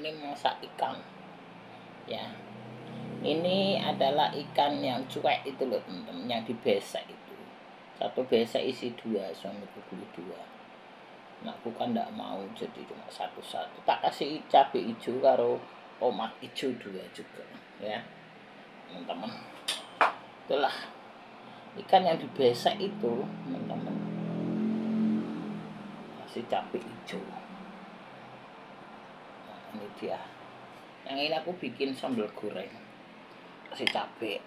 ini masak ikan ya. Ini adalah ikan yang cuek itu loh teman-teman, yang dibesek itu. Satu besek isi 2, suamiku beli 2. Aku kan ndak mau, jadi cuma satu-satu. Tak kasih cabai hijau karo tomat hijau 2 juga ya teman-teman. Itulah ikan yang dibesek itu teman-teman, kasih cabai hijau. Nah, ini dia. Yang ini aku bikin sambal goreng, kasih cabai.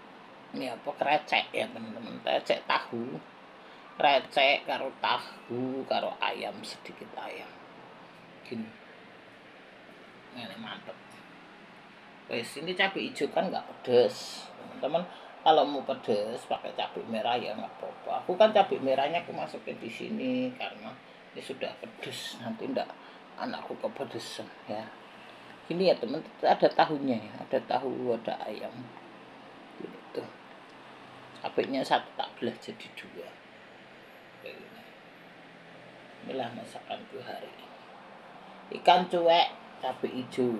Ini apa, krecek ya teman-teman, krecek tahu, krecek karo tahu karo ayam, sedikit ayam gini. Ini mantep. Wes, ini cabai hijau kan nggak pedes teman-teman. Kalau mau pedes pakai cabai merah ya nggak apa-apa. Aku kan cabai merahnya aku masukin di sini karena ini sudah pedes, nanti ndak anakku kepedesan ya. Ini ya teman, ada tahunya ya, ada tahu, ada ayam gitu. Cabainya 1 tak belah jadi 2 kayak gini. Inilah masakanku hari ini, ikan cuek cabai hijau.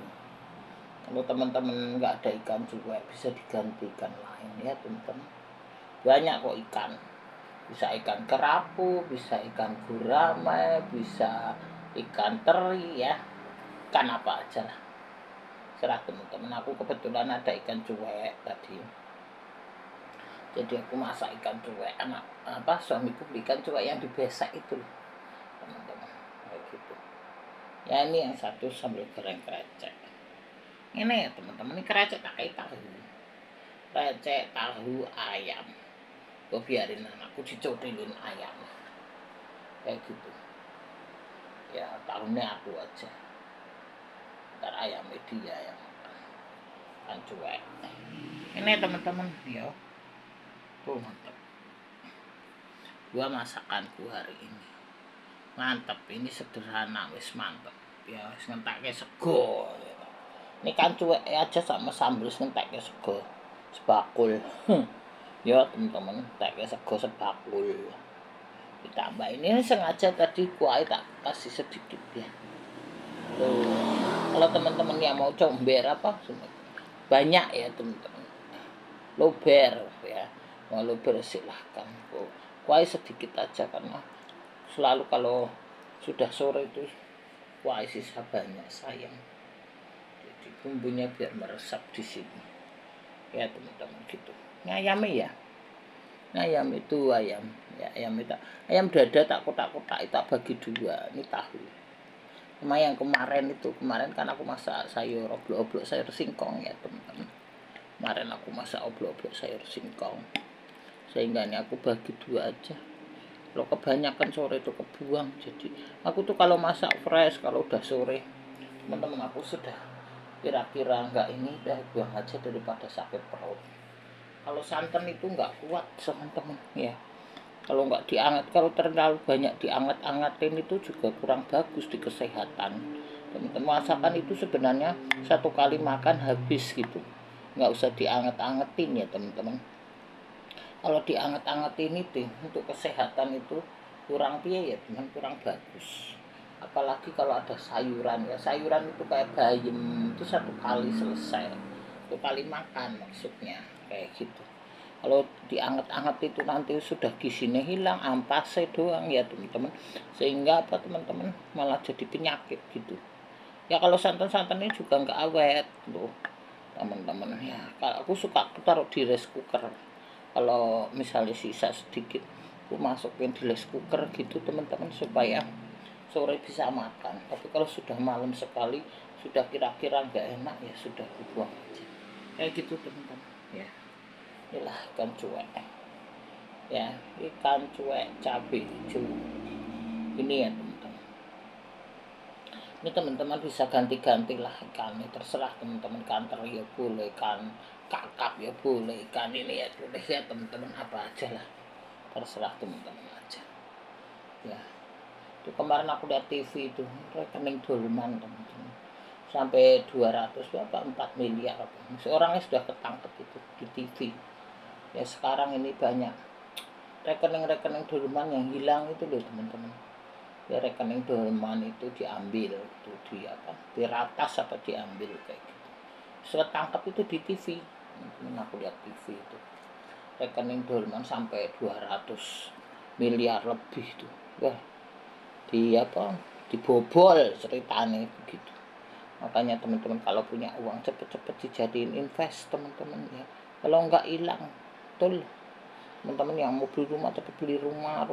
Kalau teman-teman nggak ada ikan cuek, bisa diganti ikan lain ya teman-teman. Banyak kok ikan, bisa ikan kerapu, bisa ikan gurame, bisa ikan teri ya, ikan apa aja lah, serah teman-teman. Aku kebetulan ada ikan cuek tadi, jadi aku masak ikan cuek. Suamiku beli ikan cuek yang dibesek itu teman-teman, kayak gitu ya. Ini yang satu sambal goreng krecek. Ini ya teman-teman, ini krecek pakai tahu, krecek tahu ayam. Gue biarin anakku dicodelin ayam kayak gitu ya, tahunya aku aja, ntar ayamnya dia yang kan cuek. Ini teman-teman ya, tuh mantap. 2 masakanku hari ini mantap. Ini sederhana wis mantap ya, wis ngentekke sego. Ini kan cuek aja sama sambal, ngentekke sego sebakul ya teman-teman, ngentekke sego sebakul. Ditambah ini sengaja tadi kuah tak kasih sedikit ya. Tuh, kalau teman-teman yang mau comber apa banyak ya teman-teman, lober ya, mau lober silahkan. Kuah sedikit aja karena selalu kalau sudah sore itu kuah sisa banyak, sayang. Jadi bumbunya biar meresap di sini ya teman-teman gitu. Ngayami ya, ayam itu ayam ya, ayam dada tak kotak-kotak itu tak bagi 2. Ini tahu. Cuma yang kemarin kan aku masak sayur oblok-oblok sayur singkong ya teman-teman. Kemarin aku masak oblok-oblok sayur singkong, sehingga ini aku bagi 2 aja. Kalau kebanyakan sore itu kebuang. Jadi aku tuh kalau masak fresh kalau udah sore teman-teman, aku sudah kira-kira enggak, ini udah buang aja daripada sakit perut. Kalau santan itu nggak kuat teman-teman ya, kalau nggak dianget, kalau terlalu banyak dianget-angetin itu juga kurang bagus di kesehatan teman-teman. Masakan itu sebenarnya 1 kali makan habis gitu, nggak usah dianget-angetin ya teman-teman. Kalau dianget-angetin itu untuk kesehatan itu kurang piye ya teman, kurang bagus. Apalagi kalau ada sayuran ya, sayuran itu kayak bayam itu 1 kali selesai, 1 kali makan maksudnya kayak gitu. Kalau dianget-anget itu nanti sudah gizinya hilang, ampasnya doang ya teman-teman, sehingga apa teman-teman, malah jadi penyakit gitu ya. Kalau santan-santannya juga nggak awet loh teman-teman ya. Kalau aku suka taruh di rice cooker, kalau misalnya sisa sedikit aku masukin di rice cooker gitu teman-teman, supaya sore bisa makan. Tapi kalau sudah malam sekali, sudah kira-kira nggak enak ya sudah dibuang aja kayak gitu teman-teman ya. Inilah ikan cuek ya, ikan cuek cabai hijau ini ya teman-teman. Ini teman-teman bisa ganti-ganti lah ikannya, terserah teman-teman. Ikan teri ya boleh, ikan kakap ya boleh, ikan ini ya boleh ya teman-teman, apa aja lah, terserah teman-teman aja ya. Itu kemarin aku lihat TV itu, rekening dolman teman-teman, sampai 200 berapa 4 miliar apa. Seorangnya sudah ketangkep itu di TV ya. Sekarang ini banyak rekening-rekening dolman yang hilang itu loh teman-teman ya rekening dolman itu diambil itu di apa, diratas apa diambil kayak gitu. Saya tangkap itu di TV, aku lihat TV itu rekening dolman sampai 200 miliar lebih tuh. Wah, di apa, dibobol ceritanya begitu. Makanya teman-teman kalau punya uang cepet-cepet dijadiin invest teman-teman ya, kalau enggak hilang. Betul teman-teman, yang mau beli rumah cepet beli rumah,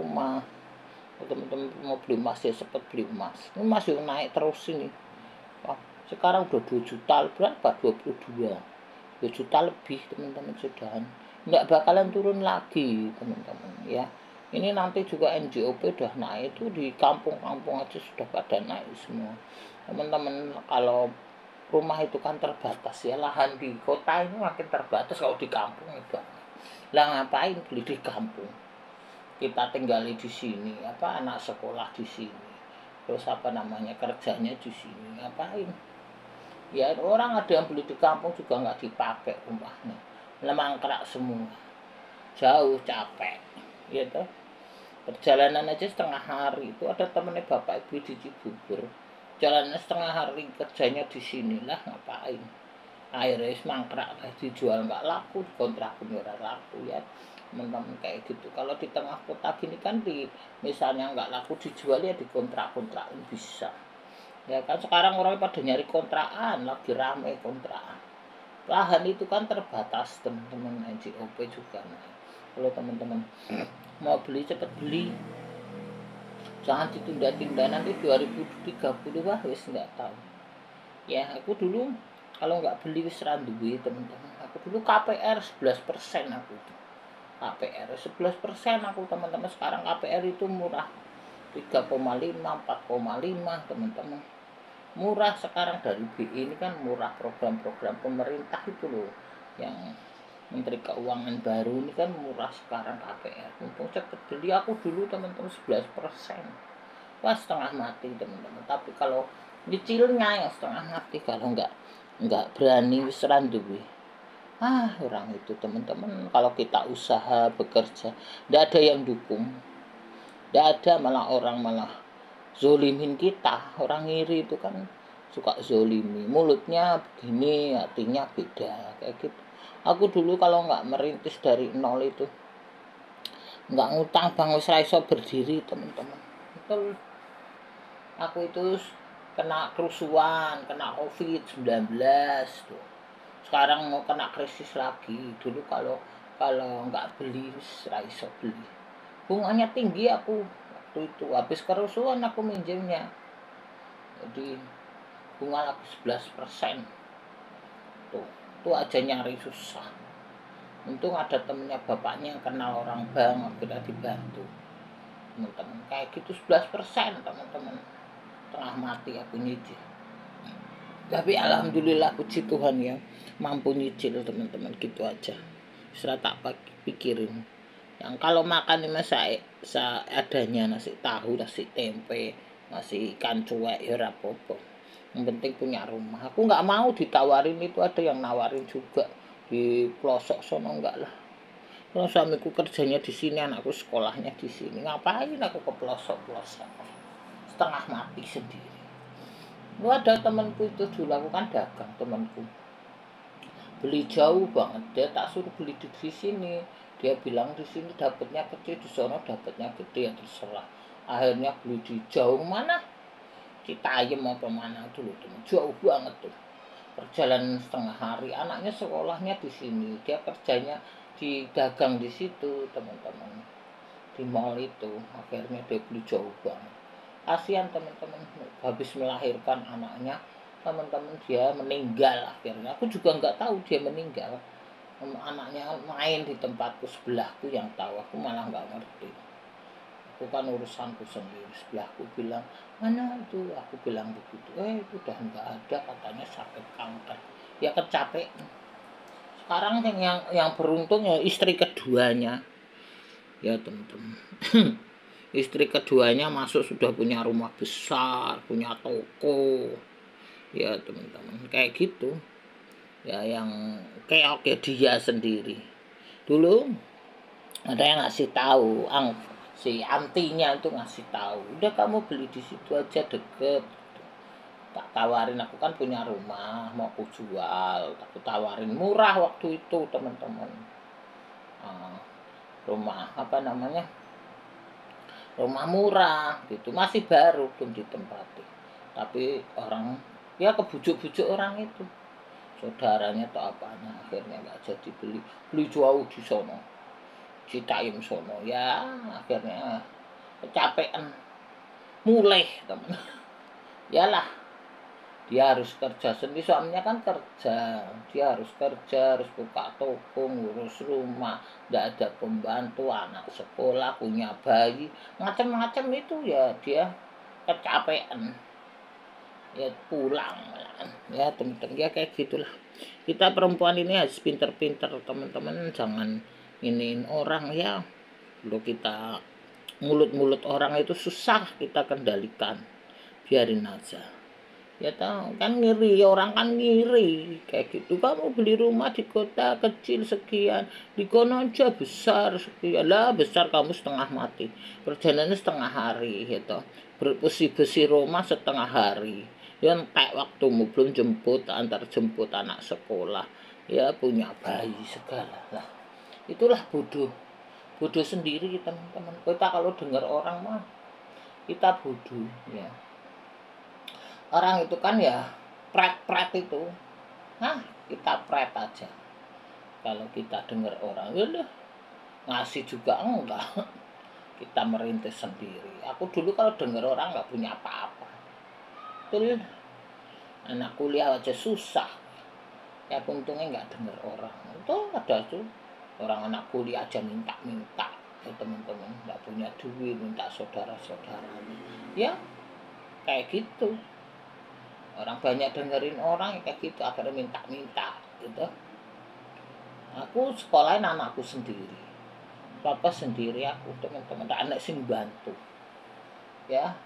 teman-teman mau beli emas ya cepet beli emas. Ini masih naik terus ini. Wah, sekarang udah 2 juta berapa, 22 2 juta lebih teman-teman sudah, enggak bakalan turun lagi teman-teman ya. Ini nanti juga NJOP udah naik, itu di kampung-kampung aja sudah pada naik semua teman-teman. Kalau rumah itu kan terbatas ya, lahan di kota ini makin terbatas, kalau di kampung itu lah ngapain beli di kampung, kita tinggali di sini, apa anak sekolah di sini, terus apa namanya kerjanya di sini, ngapain ya. Orang ada yang beli di kampung juga nggak dipakai rumahnya, mangkrak semua, jauh, capek gitu. Perjalanan aja setengah hari. Itu ada temennya bapak ibu di Cibubur, jalannya setengah hari, kerjanya di sinilah, ngapain. Akhirnya mangkrak lah, dijual nggak laku, dikontrak ora laku ya teman-teman kayak gitu. Kalau di tengah kota gini kan, di misalnya nggak laku dijual ya dikontrak-kontrakin bisa ya kan. Sekarang orang pada nyari kontrakan, lagi rame kontrakan. Lahan itu kan terbatas teman-teman, NJOP juga. Nah, kalau teman-teman mau beli cepet beli, jangan ditunda-tunda, nanti 2030 wah wis nggak tahu ya. Aku dulu kalau nggak beli wis ra duwe teman-teman. Aku dulu KPR 11% aku tuh. KPR 11% aku teman-teman. Sekarang KPR itu murah, 3,5 4,5 teman-teman. Murah sekarang dari BI ini kan murah, program-program pemerintah itu loh, yang Menteri Keuangan baru ini kan murah sekarang KPR. Untung cepet beli aku dulu teman-teman, 11%. Wah setengah mati teman-teman. Tapi kalau nyicilnya yang setengah mati, kalau nggak berani wis ra duwe. Orang itu teman-teman, kalau kita usaha bekerja nggak ada yang dukung, nggak ada, malah orang malah zolimin kita. Orang iri itu kan suka zolimi, mulutnya begini hatinya beda kayak gitu. Aku dulu kalau nggak merintis dari nol itu, nggak ngutang bang, wis ra iso berdiri teman-teman. Betul, aku itu kena kerusuhan, kena COVID-19 tuh. Sekarang mau kena krisis lagi. Dulu kalau nggak beli ra iso beli, bunganya tinggi aku waktu itu. Habis kerusuhan aku minjemnya, jadi bunga lagi 11%. Tuh aja nyari susah. Untung ada temennya bapaknya yang kenal orang bank, akhirnya dibantu teman-teman. Kayak gitu 11% teman-teman, tengah mati aku nyicil. Tapi alhamdulillah puji Tuhan ya, mampu nyicil teman-teman, gitu aja. Sudah tak pikirin. Yang kalau makan ini seadanya, nasi tahu, nasi tempe, nasi ikan cuek ya rapopo. Yang penting punya rumah. Aku nggak mau ditawarin itu, ada yang nawarin juga di pelosok sono, enggak lah. Kalau suamiku kerjanya di sini, anakku sekolahnya di sini, ngapain aku ke pelosok-pelosok, setengah mati sendiri. Ada temanku itu dulu, aku kan dagang, temanku beli jauh banget, dia tak suruh beli di sini, dia bilang di sini dapatnya kecil, di sana dapatnya gede, ya terserah. Akhirnya beli di jauh mana, Citayam apa mana dulu teman, jauh banget tuh, perjalanan setengah hari. Anaknya sekolahnya di sini, dia kerjanya di dagang di situ teman-teman, di mall itu. Akhirnya dia beli jauh banget. Kasihan teman-teman, habis melahirkan anaknya teman-teman, dia meninggal akhirnya. Aku juga nggak tahu dia meninggal, anaknya main di tempatku sebelahku yang tahu, aku malah nggak ngerti. Aku kan urusanku sendiri. Sebelahku bilang mana itu, aku bilang begitu, itu udah nggak ada, katanya sakit kanker, ya kecapean. Sekarang yang beruntung ya istri keduanya ya teman-teman. Istri keduanya masuk sudah punya rumah besar, punya toko ya teman-teman, kayak gitu ya. Yang kayak dia sendiri dulu ada yang ngasih tahu, si antinya itu ngasih tahu, udah kamu beli di situ aja deket. Tak tawarin, aku kan punya rumah mau aku jual, aku tawarin murah waktu itu teman-teman. Ah, rumah apa namanya, rumah murah gitu, masih baru belum ditempati, tapi orang ya kebujuk-bujuk orang itu, saudaranya atau apanya, akhirnya nggak jadi beli, beli jauh di sono, Citaim sono ya. Akhirnya kecapean mulai teman. Yalah, dia harus kerja sendiri, suaminya kan kerja, dia harus kerja, harus buka toko, ngurus rumah, nggak ada pembantu, anak sekolah, punya bayi, macam-macam itu ya, dia kecapean ya pulang ya teman-teman. Ya kayak gitulah, kita perempuan ini harus pinter-pinter teman-teman, jangan iniin orang ya. Lo kita mulut-mulut orang itu susah kita kendalikan, biarin aja ya. Tahu kan ngiri, orang kan ngiri kayak gitu, kamu beli rumah di kota kecil sekian, di kono aja besar sekian lah, besar kamu setengah mati, perjalanannya setengah hari gitu, berbesi-besi rumah setengah hari ya, entek waktumu, belum jemput, antar jemput anak sekolah ya, punya bayi segala lah. Itulah bodoh, bodoh sendiri teman-teman. Kita kalau dengar orang mah kita bodoh ya. Orang itu kan ya pret-pret itu, nah kita pret aja. Kalau kita dengar orang, udah ngasih juga enggak, kita merintis sendiri. Aku dulu kalau dengar orang nggak punya apa-apa, betul, anak kuliah aja susah ya, untungnya nggak dengar orang. Itu ada tuh orang anak kuliah aja minta-minta ya teman-teman, nggak punya duit minta saudara-saudaranya ya, kayak gitu. Orang banyak dengerin orang kayak gitu, akhirnya minta-minta gitu. Aku sekolahin anakku sendiri, papa sendiri aku teman-teman, tak anak sing bantu ya,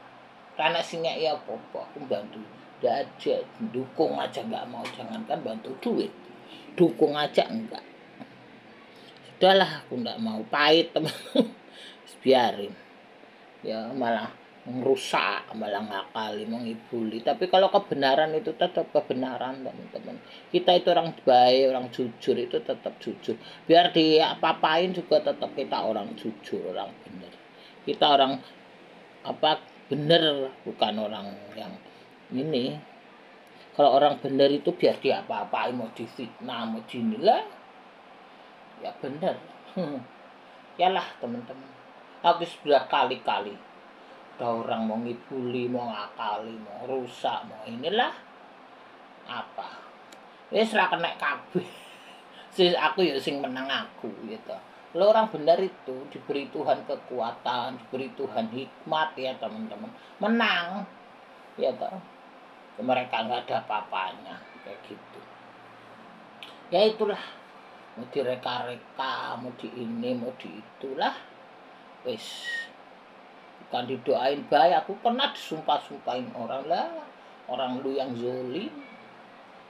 karena singnya ya popo aku bantu, nggak ada dukung aja nggak mau, jangankan bantu duit, dukung aja enggak. Sudahlah, aku nggak mau, pahit teman. Biarin ya, malah merusak, malah ngakali, mengibuli. Tapi kalau kebenaran itu tetap kebenaran teman-teman. Kita itu orang baik, orang jujur itu tetap jujur. Biar diapa-apain juga tetap kita orang jujur, orang benar. Kita orang apa, benar, bukan orang yang ini. Kalau orang benar itu biar diapa-apain, mau difitnah, mau dinilai, ya benar. Yalah teman-teman, aku sudah kali-kali ada orang mau ngibuli, mau ngakali, mau rusak, mau inilah apa, wis ra kena kabeh. Aku ya sing menang aku gitu. Lo orang benar itu diberi Tuhan kekuatan, diberi Tuhan hikmat ya teman-teman, menang ya toh. Mereka nggak ada apa-apanya kayak gitu. Ya itulah, mau direka-reka, mau di ini, mau di itulah, wis bukan didoain baik. Aku pernah disumpah-sumpahin orang lah, orang lu yang zolim,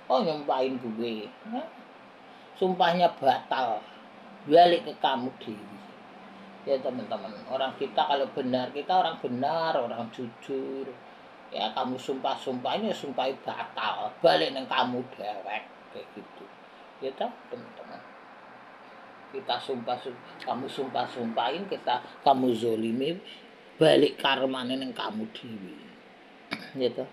oh nyumpahin gue ya. Sumpahnya batal, balik ke kamu dewi ya teman-teman. Orang kita kalau benar, kita orang benar, orang jujur ya, kamu sumpah-sumpahin ya sumpahin batal, balik neng kamu dewek kayak gitu ya toh teman-teman. Kita kamu sumpah-sumpahin, kamu zolimi, balik karmane neng kamu dewi gitu.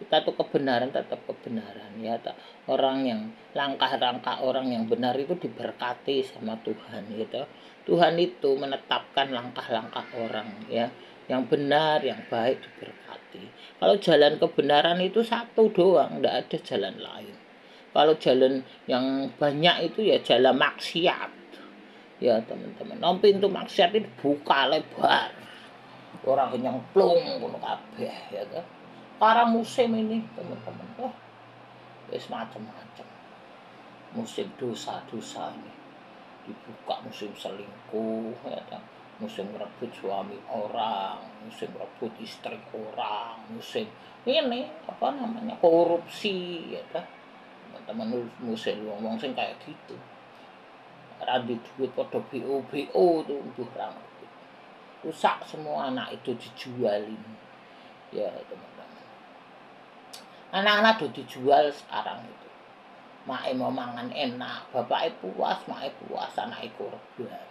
Kita tuh kebenaran, tetap kebenaran ya. Orang yang langkah-langkah orang yang benar itu diberkati sama Tuhan gitu. Tuhan itu menetapkan langkah-langkah orang ya, yang benar, yang baik diberkati. Kalau jalan kebenaran itu satu doang, enggak ada jalan lain. Kalau jalan yang banyak itu ya jalan maksiat ya teman-teman. Nom pintu maksiat itu buka lebar, orang nyemplung ngono kabeh ya toh. Para musim ini teman-teman, oh wis macam-macam musim dosa-dosa ini dibuka, musim selingkuh ya toh, musim rebut suami orang, musim rebut istri orang, musim ini apa namanya korupsi ya toh teman-teman. Musim wong sing kayak gitu, ra duit padha BO tuh mbuh ra. rusak semua, anak itu dijualin. Ya teman-teman, anak-anak udah dijual sekarang itu. Mak mau mangan enak, bapak puas, mak puas, anak korban.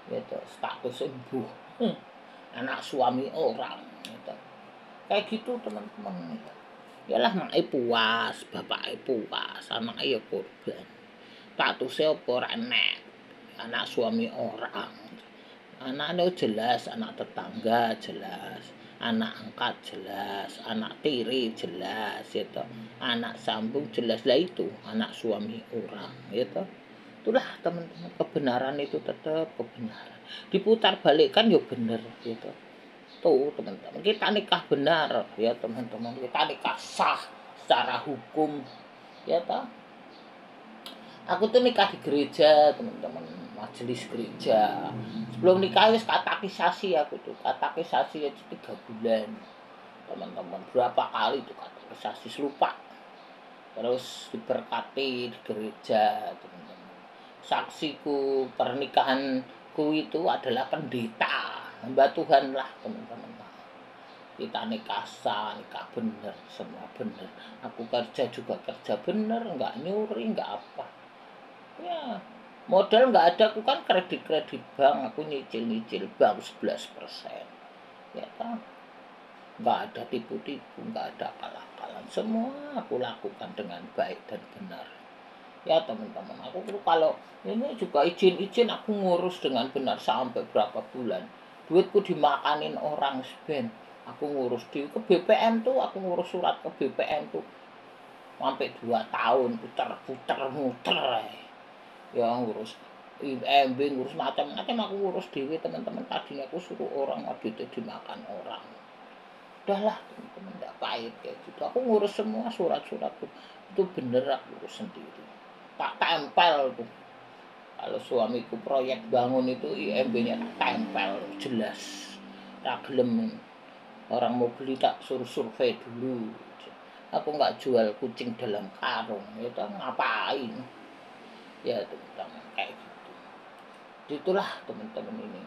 Gitu, status sembuh. Anak suami orang gitu. Kayak gitu teman-teman. Yalah mak puas, bapak puas, anak korban. Statusnya apa ora enak. Anak suami orang. Anaknya jelas, anak tetangga jelas, anak angkat jelas, anak tiri jelas, gitu. Anak sambung jelas, lah itu anak suami orang, gitu. Itulah teman-teman, kebenaran itu tetap kebenaran. Diputar balikkan ya bener, gitu. Tuh teman-teman, kita nikah benar, ya teman-teman, kita nikah sah secara hukum, ya toh. Aku tuh nikah di gereja, teman-teman, majelis gereja. Sebelum nikah wis katekisasi aku tuh, katekisasi aja 3 bulan. Teman-teman, berapa kali tuh katekisasi lupa. Terus diberkati di gereja, teman-teman. Saksiku pernikahanku itu adalah pendeta, hamba Tuhan lah, teman-teman. Kita nikah sah, nikah bener, semua bener. Aku kerja juga kerja bener, enggak nyuri, enggak apa. Ya, modal nggak ada, aku kan kredit bank, aku nyicil bank 11%. Ya kan, nggak ada tipu-tipu, nggak ada akal-akalan, semua aku lakukan dengan baik dan benar. Ya teman-teman, aku kalau ini juga izin aku ngurus dengan benar sampai berapa bulan. Duitku dimakanin orang Ben. Aku ngurus ke BPM tuh, aku ngurus surat ke BPM tuh sampai 2 tahun muter. Ya ngurus IMB, ngurus macam-macam, aku ngurus dewi teman-teman. Tadinya aku suruh orang, waktu itu dimakan orang. Udahlah teman-teman, enggak pahit kayak gitu. Aku ngurus semua surat-suratku itu bener, aku urus sendiri, tak tempel tuh. Kalau suamiku proyek bangun itu IMB-nya tak tempel jelas. Tak gelem orang mau beli tak suruh survei dulu. Aku nggak jual kucing dalam karung, itu ngapain? Ya teman-teman, kayak gitu. Itulah teman-teman ini.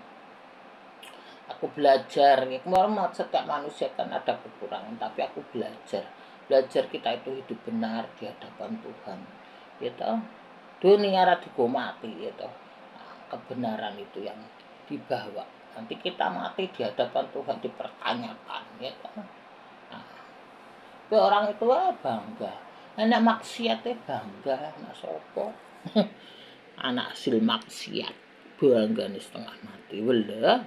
Aku belajar, ya kemarin setiap manusia kan ada kekurangan, tapi aku belajar kita itu hidup benar di hadapan Tuhan, gitu. Dunia radigo mati, gitu. Nah, kebenaran itu yang dibawa. Nanti kita mati di hadapan Tuhan dipertanyakan, gitu. Nah, orang itu bangga, anak maksiatnya bangga, anak sopo. Anak hasil maksiat bangga nih setengah mati, wala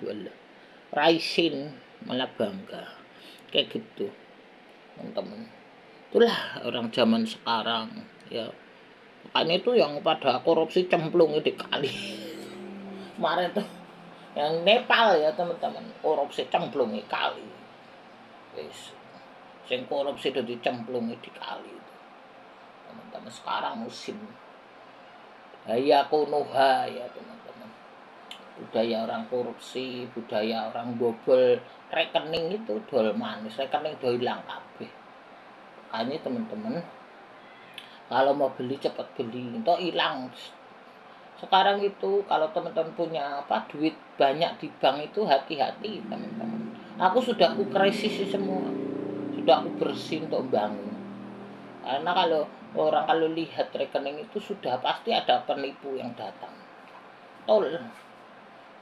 raisin malah bangga kayak gitu teman-teman. Itulah orang zaman sekarang ya, makanya itu yang pada korupsi cemplung di kali. Kemarin tuh yang Nepal ya teman-teman, korupsi cemplung di kali, wis sing korupsi itu dicemplungi di kali itu teman-teman. Sekarang musim Hayakunuha ya teman-teman, budaya orang korupsi, budaya orang bobol rekening itu dol manis, rekening dol hilang kabeh. Makanya teman-teman, kalau mau beli cepat beli, itu hilang. Sekarang itu kalau teman-teman punya duit banyak di bank itu hati-hati teman-teman. Aku sudah aku krisis semua, sudah aku bersih untuk bangun. Karena kalau lihat rekening itu sudah pasti ada penipu yang datang. Tol.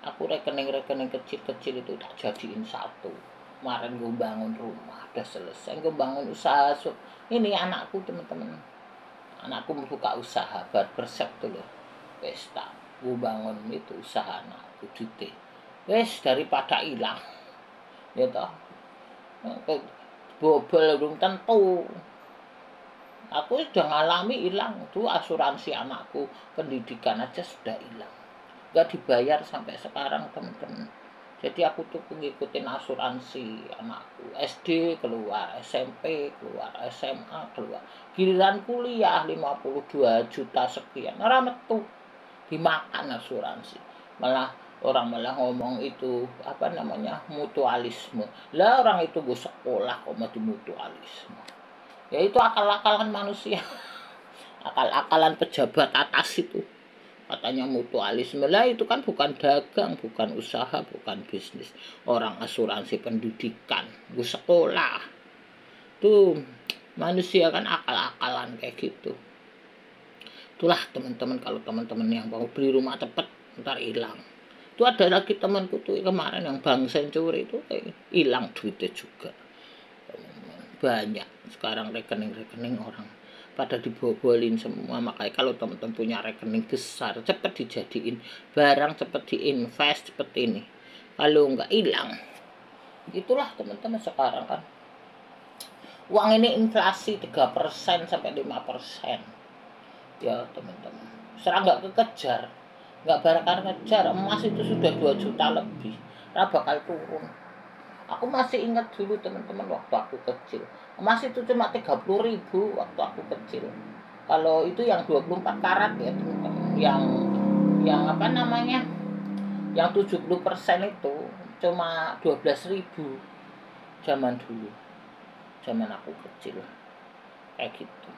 Aku rekening kecil-kecil itu tak jadiin satu. Kemarin gue bangun rumah, udah selesai. Gue bangun usaha. Ini anakku teman-teman. Anakku membuka usaha barbershop tuh loh. Wes tak, gue bangun itu usaha anakku duit. Wes daripada hilang. Ya toh. Bobol belum tentu. Aku sudah ngalami hilang tuh, asuransi anakku pendidikan aja sudah hilang, nggak dibayar sampai sekarang teman-teman. Jadi aku tuh ngikutin asuransi anakku, SD keluar, SMP keluar, SMA keluar, giliran kuliah 52 juta sekian, ora metu dimakan asuransi. Malah orang ngomong itu mutualisme. Lah orang itu gue sekolah kok mau mutualisme. Ya itu akal-akalan manusia. Akal-akalan pejabat atas itu. katanya mutualisme. Lah itu kan bukan dagang, bukan usaha, bukan bisnis. Orang asuransi pendidikan, gue sekolah. Tuh manusia kan akal-akalan kayak gitu. Itulah teman-teman, kalau teman-teman yang mau beli rumah cepet ntar hilang. Itu ada lagi temanku tuh kemarin yang Bank Century itu hilang duitnya juga. Banyak sekarang rekening-rekening orang pada dibobolin semua. Makanya kalau teman-teman punya rekening besar, cepet dijadiin barang, cepet diinvest, cepet ini. Kalau nggak hilang. Itulah teman-teman sekarang kan. Uang ini inflasi 3% sampai 5%. Ya teman-teman. Serang nggak kekejar. Nggak bakal ngejar. Emas itu sudah 2 juta lebih. Nggak bakal turun. Aku masih ingat dulu teman-teman waktu aku kecil. Emas itu cuma 30.000 waktu aku kecil. Kalau itu yang 24 karat ya teman-teman. Yang apa namanya? Yang 70% itu cuma 12.000 zaman dulu. Zaman aku kecil. Kayak gitu.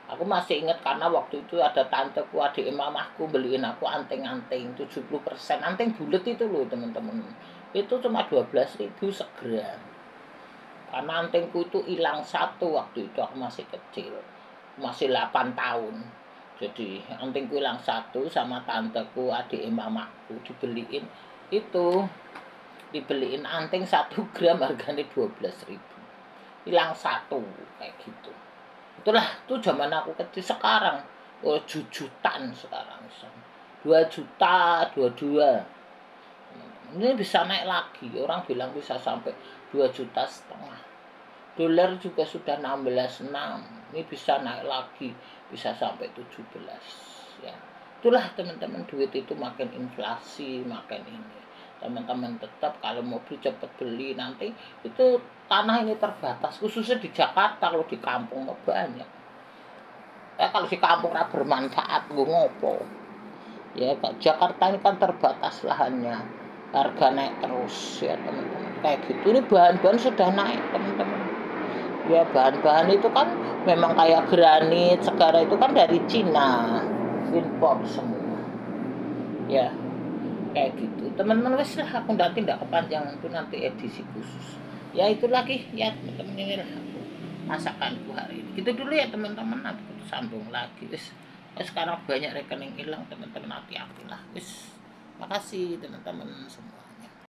Aku masih ingat karena waktu itu ada tanteku, adik mamahku beliin aku anting-anting 70%. Anting bulat itu loh teman-teman. Itu cuma 12.000 segram. Karena antingku itu hilang satu waktu itu aku masih kecil. Masih 8 tahun. Jadi antingku hilang satu sama tanteku, adik mamahku dibeliin itu. Dibeliin anting 1 gram harganya 12.000. Hilang satu kayak gitu. Itulah tuh zaman aku kecil. Sekarang jujutan sekarang 2 juta 22. Ini bisa naik lagi, orang bilang bisa sampai 2,5 juta. Dolar juga sudah 16,6. Ini bisa naik lagi, bisa sampai 17 ya. Itulah teman-teman, duit itu makin inflasi makin ini. Teman-teman tetap kalau mau beli cepat beli, nanti itu tanah ini terbatas, khususnya di Jakarta. Kalau di kampung banyak ya, kalau di kampung bermanfaat gue ngopo ya. Jakarta ini kan terbatas lahannya, harga naik terus ya teman-teman kayak gitu. Ini bahan-bahan sudah naik teman-teman ya. Bahan-bahan itu kan memang kayak granit segala itu kan dari Cina, impor semua ya. Kayak gitu teman-teman. Wes lah, aku tidak kepanjangan, itu nanti edisi khusus ya. Itu lagi ya teman-teman, ini lah masakanku hari ini gitu dulu ya teman-teman. Nanti kita sambung lagi. Wes sekarang banyak rekening hilang teman-teman, hati-hati lah. Wes makasih teman-teman semua.